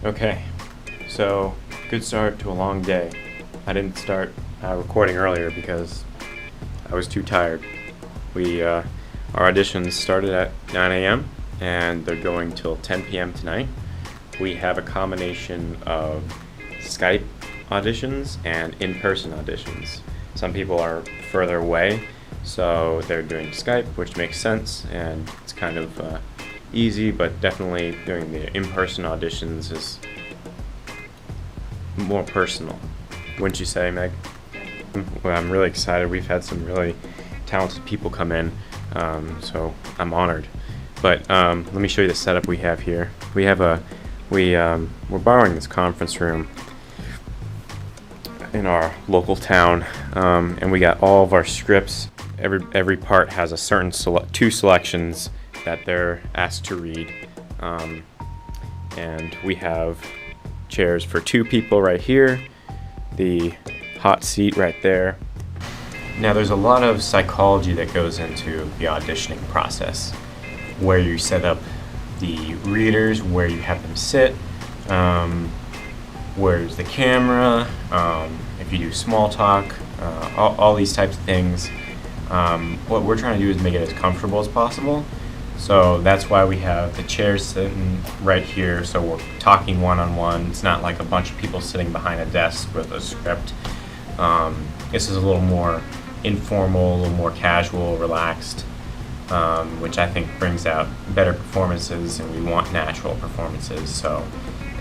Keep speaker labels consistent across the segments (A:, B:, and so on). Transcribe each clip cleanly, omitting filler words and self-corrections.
A: Okay, so good start to a long day. I didn't start recording earlier because I was too tired. Our auditions started at 9 a.m. and they're going till 10 p.m. tonight. We have a combination of Skype auditions and in-person auditions. Some people are further away, so they're doing Skype, which makes sense, and it's kind of easy, but definitely doing the in-person auditions is more personal. Wouldn't you say, Meg? Well, I'm really excited. We've had some really talented people come in, so I'm honored. But let me show you the setup we have here. We're borrowing this conference room in our local town, and we got all of our scripts. Every part has a certain two selections that they're asked to read, and we have chairs for 2 people right here, the hot seat right there. Now there's a lot of psychology that goes into the auditioning process, where you set up the readers, where you have them sit, where's the camera, if you do small talk, all these types of things. What we're trying to do is make it as comfortable as possible. So that's why we have the chairs sitting right here, so we're talking one-on-one. It's not like a bunch of people sitting behind a desk with a script. This is a little more informal, a little more casual, relaxed, which I think brings out better performances, and we want natural performances, so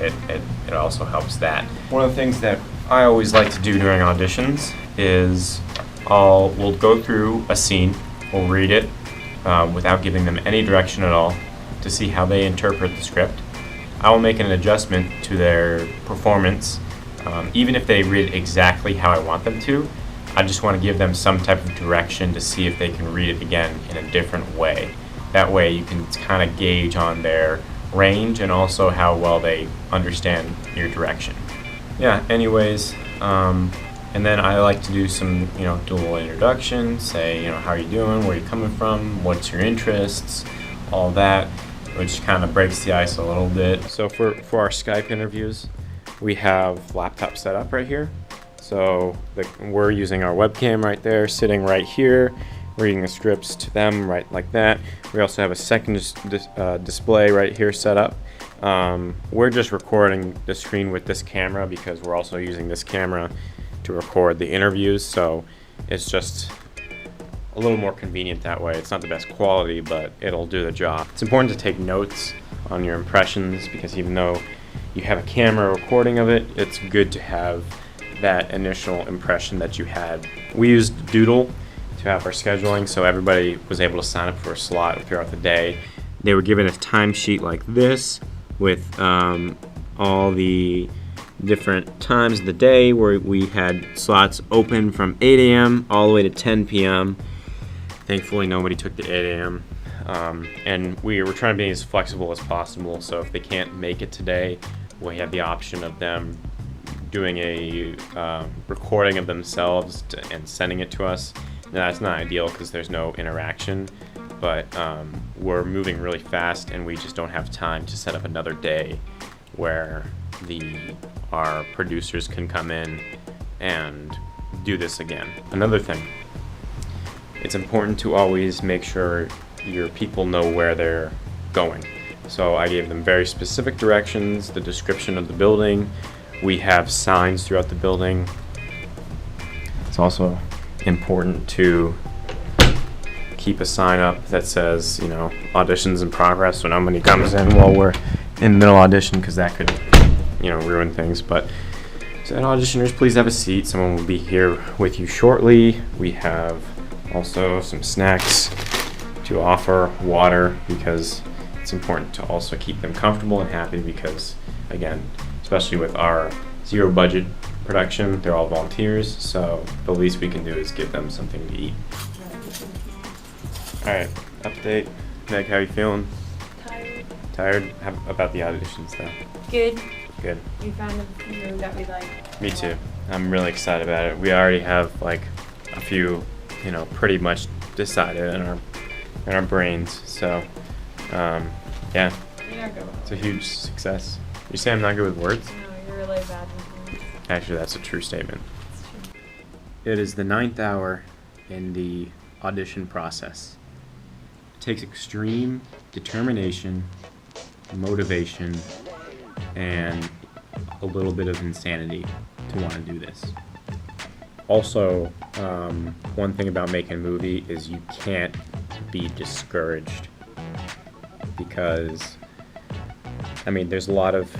A: it also helps that. One of the things that I always like to do during auditions is we'll go through a scene, we'll read it, without giving them any direction at all to see how they interpret the script. I will make an adjustment to their performance, even if they read it exactly how I want them to. I just want to give them some type of direction to see if they can read it again in a different way. That way you can kind of gauge on their range and also how well they understand your direction. Yeah, anyways, and then I like to do some, do a little introduction, say, how are you doing, where are you coming from, what's your interests, all that, which kind of breaks the ice a little bit. So for our Skype interviews, we have laptop set up right here. So we're using our webcam right there, sitting right here, reading the scripts to them right like that. We also have a second display right here set up. We're just recording the screen with this camera because we're also using this camera to record the interviews, so it's just a little more convenient that way. It's not the best quality, but it'll do the job. It's important to take notes on your impressions because even though you have a camera recording of it, it's good to have that initial impression that you had. We used Doodle to have our scheduling, so everybody was able to sign up for a slot throughout the day. They were given a timesheet like this with all the different times of the day where we had slots open from 8 a.m. all the way to 10 p.m. Thankfully, nobody took the 8 a.m. And we were trying to be as flexible as possible, so if they can't make it today, we have the option of them doing a recording of themselves and sending it to us. Now, that's not ideal because there's no interaction, but we're moving really fast and we just don't have time to set up another day where our producers can come in and do this again. Another thing, it's important to always make sure your people know where they're going. So I gave them very specific directions, the description of the building. We have signs throughout the building. It's also important to keep a sign up that says, auditions in progress, so nobody comes in while we're in the middle audition, because that could ruin things. But so auditioners, please have a seat. Someone will be here with you shortly. We have also some snacks to offer, water, because it's important to also keep them comfortable and happy because, again, especially with our zero budget production, they're all volunteers, so the least we can do is give them something to eat. Alright, update. Meg, how are you feeling? Tired? How about the auditions though?
B: Good.
A: Good.
B: We found a few that we like.
A: Me too. I'm really excited about it. We already have like a few, pretty much decided in our brains. So, yeah, it's a huge success. You say I'm not good with words?
B: No, you're really bad with words.
A: Actually, that's a true statement.
B: It's true.
A: It is the 9th hour in the audition process. It takes extreme determination, motivation, and a little bit of insanity to want to do this. Also, one thing about making a movie is you can't be discouraged because, I mean, there's a lot of,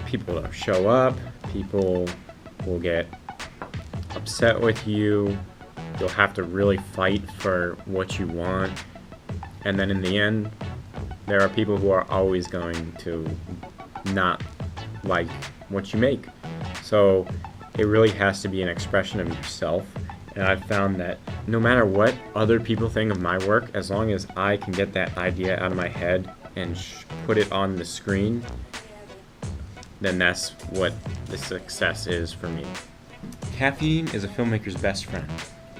A: people that show up, people will get upset with you, you'll have to really fight for what you want, and then in the end, there are people who are always going to not like what you make. So it really has to be an expression of yourself. And I've found that no matter what other people think of my work, as long as I can get that idea out of my head and put it on the screen, then that's what the success is for me. Caffeine is a filmmaker's best friend.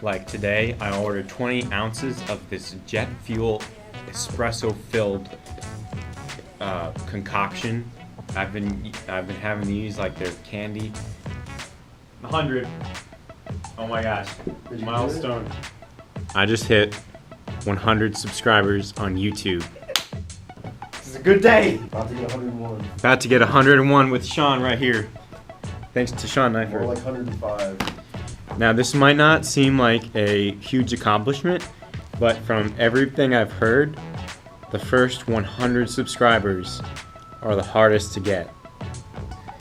A: Like today, I ordered 20 ounces of this jet fuel espresso-filled concoction. I've been having these like they're candy. 100. Oh my gosh. Milestone. I just hit 100 subscribers on YouTube. This is a good day.
C: About to get 101.
A: About to get 101 with Sean right here. Thanks to Sean Neifert.
C: More like 105.
A: Now this might not seem like a huge accomplishment, but from everything I've heard, the first 100 subscribers are the hardest to get.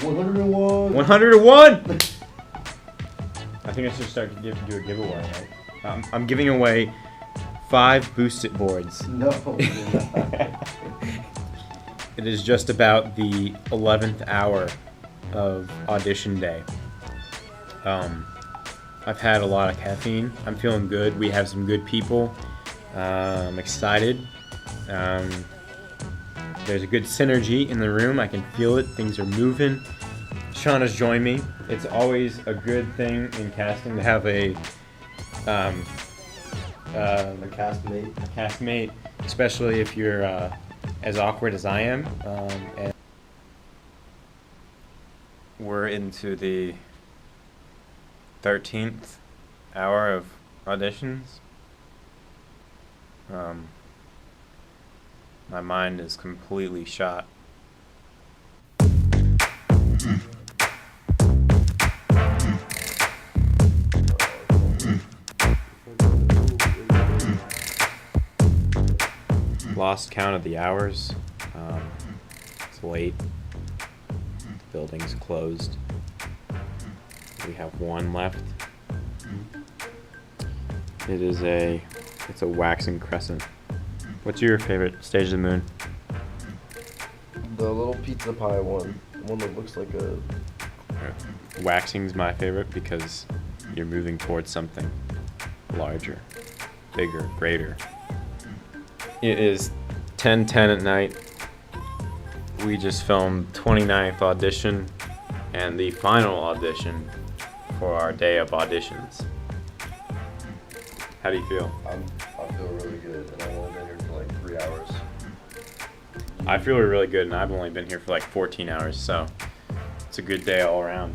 C: 101!
A: 101! I think I should start to do a giveaway, right? I'm giving away 5 Boost It boards.
C: No.
A: It is just about the 11th hour of audition day. I've had a lot of caffeine. I'm feeling good. We have some good people. I'm excited. There's a good synergy in the room. I can feel it. Things are moving. Sean has joined me. It's always a good thing in casting to have a castmate, especially if you're as awkward as I am. And we're into the 13th hour of auditions. My mind is completely shot. Lost count of the hours. It's late. The building's closed. We have one left. It's a waxing crescent. What's your favorite stage of the moon?
C: The little pizza pie one. The one that looks like a...
A: Waxing's my favorite because you're moving towards something larger, bigger, greater. It is 10:10 at night. We just filmed 29th audition and the final audition for our day of auditions. How do you feel?
C: I feel really good, and I've only been here for like 3 hours.
A: I feel really good, and I've only been here for like 14 hours, so it's a good day all around.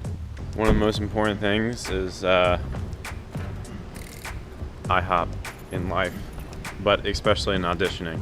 A: One of the most important things is IHOP in life, but especially in auditioning.